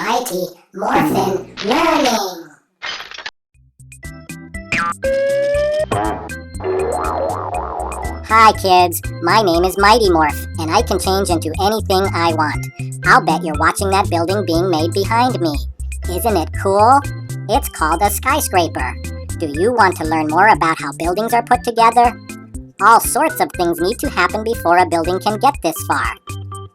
Mighty Morphin Learning. Hi kids, my name is Mighty Morph, and I can change into anything I want. I'll bet you're watching that building being made behind me. Isn't it cool? It's called a skyscraper. Do you want to learn more about how buildings are put together? All sorts of things need to happen before a building can get this far.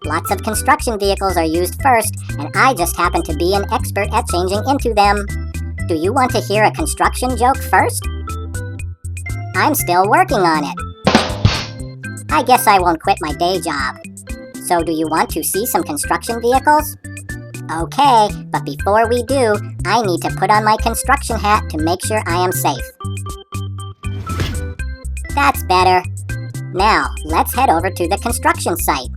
Lots of construction vehicles are used first, and I just happen to be an expert at changing into them. Do you want to hear a construction joke first? I'm still working on it. I guess I won't quit my day job. So do you want to see some construction vehicles? Okay, but before we do, I need to put on my construction hat to make sure I am safe. That's better. Now, let's head over to the construction site.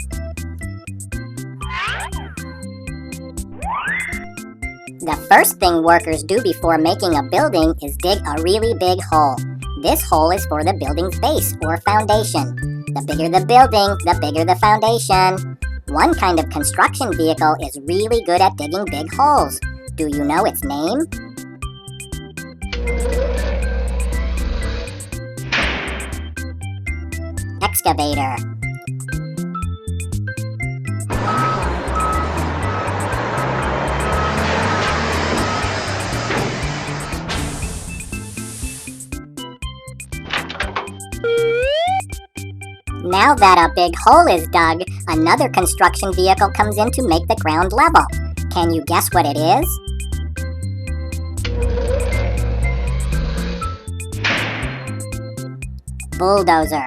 The first thing workers do before making a building is dig a really big hole. This hole is for the building's base or foundation. The bigger the building, the bigger the foundation. One kind of construction vehicle is really good at digging big holes. Do you know its name? Excavator. Now that a big hole is dug, another construction vehicle comes in to make the ground level. Can you guess what it is? Bulldozer.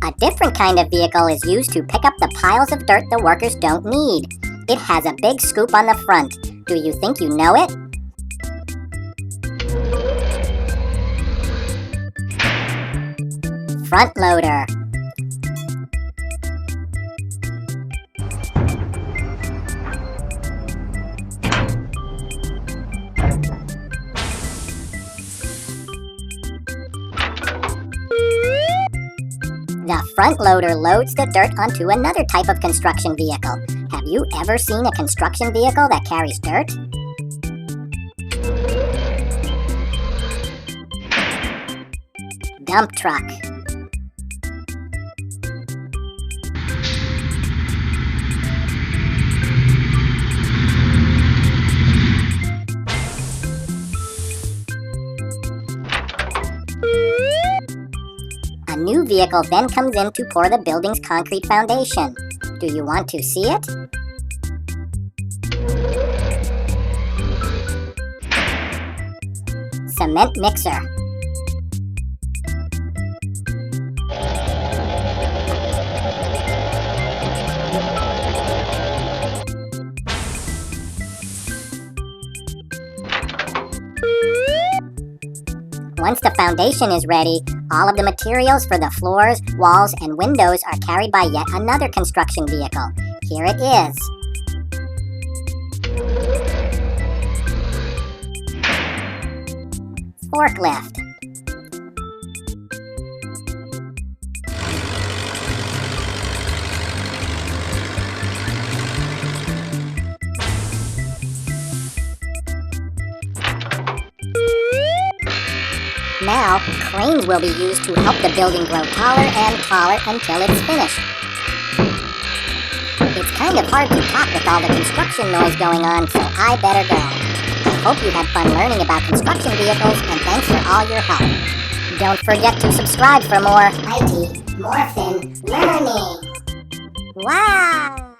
A different kind of vehicle is used to pick up the piles of dirt the workers don't need. It has a big scoop on the front. Do you think you know it? Front loader. The front loader loads the dirt onto another type of construction vehicle. Have you ever seen a construction vehicle that carries dirt? Dump truck. A new vehicle then comes in to pour the building's concrete foundation. Do you want to see it? Cement mixer. Once the foundation is ready, all of the materials for the floors, walls, and windows are carried by yet another construction vehicle. Here it is. Forklift. Now, cranes will be used to help the building grow taller and taller until it's finished. It's kind of hard to talk with all the construction noise going on, so I better go. I hope you had fun learning about construction vehicles, and thanks for all your help. Don't forget to subscribe for more Mighty Morphin Learning. Wow!